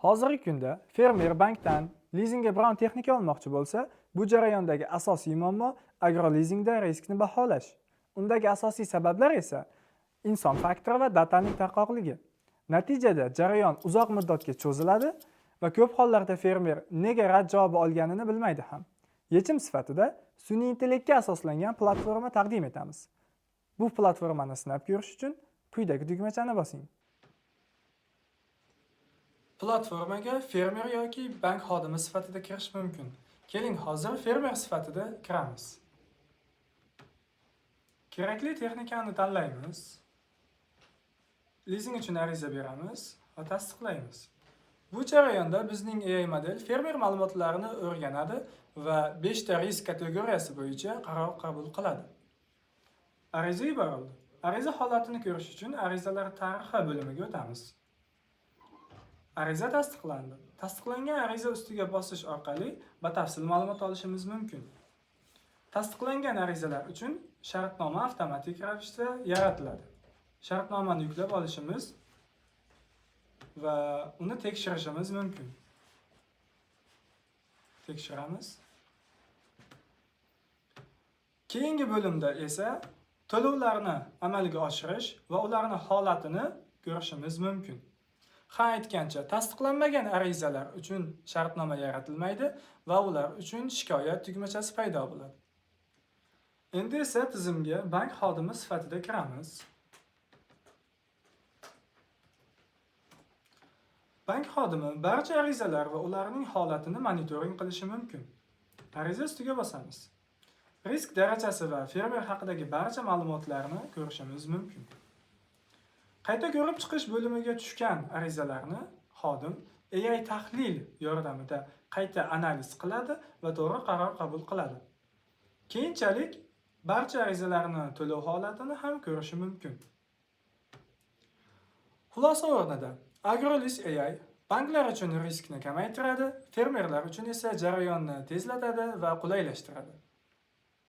Hozirgi kunda fermer bankdan lizingga biron texnika olmoqchi bo'lsa, bu jarayondagi asosiy muammo agrolizingda riskni baholash. Undagi asosiy sabablar esa inson faktori va dataning tarqoqligi. Natijada jarayon uzoq muddatga cho'ziladi va ko'p hollarda fermer nega rad javobi olganini bilmaydi ham. Yechim sifatida sun'iy intellektga asoslangan platforma taqdim etamiz. Bu platformani sinab ko'rish uchun quyidagi tugmachani bosing. Platformaga fermer yoki bank xodimi sifatida kirish mumkin. Keling, hozir fermer sifatida kiramiz. Kerakli texnikani tanlaymiz. Lizing uchun ariza beramiz va tasdiqlaymiz. Bu jarayonda bizning AI model fermer ma'lumotlarini o'rganadi va 5 ta risk kategoriyasi bo'yicha qaror qabul qiladi. Ariza yuborildi. Ariza holatini ko'rish uchun arizalar tarixi bo'limiga o'tamiz. Ariza tasdiqlandi. Tasdiqlangan ariza ustiga bosish orqali batafsil ma'lumot olishimiz mumkin. Tasdiqlangan arizalar uchun shartnoma avtomatik ravishda yaratiladi. Shartnomani yuklab olishimiz va uni tekshirishimiz mumkin. Tekshiramiz. Keyingi bo'limda esa to'lovlarni amalga oshirish va ularning holatini ko'rishimiz mumkin. Ha aytgancha, tasdiqlanmagan arizalar uchun shartnoma yaratilmaydi va ular uchun shikoyat tugmachasi paydo bo'ladi. Endi esa tizimga bank xodimi sifatida kiramiz. Bank xodimi barcha arizalar va ularning holatini monitoring qilishi mumkin. Ariza ustiga bosamiz. Risk darajasi va fermer haqidagi barcha ma'lumotlarni ko'rishimiz mumkin. Qayta ko'rib chiqish bo'limiga tushgan arizalarni xodim AI tahlil yordamida qayta analiz qiladi va to'g'ri qaror qabul qiladi. Keyinchalik barcha arizalarni to'lov holatini ham ko'rishi mumkin. Xulosa o'rnida AgroLiz AI banklar uchun riskni kamaytiradi, fermerlar uchun esa jarayonni tezlatadi va qulaylashtiradi.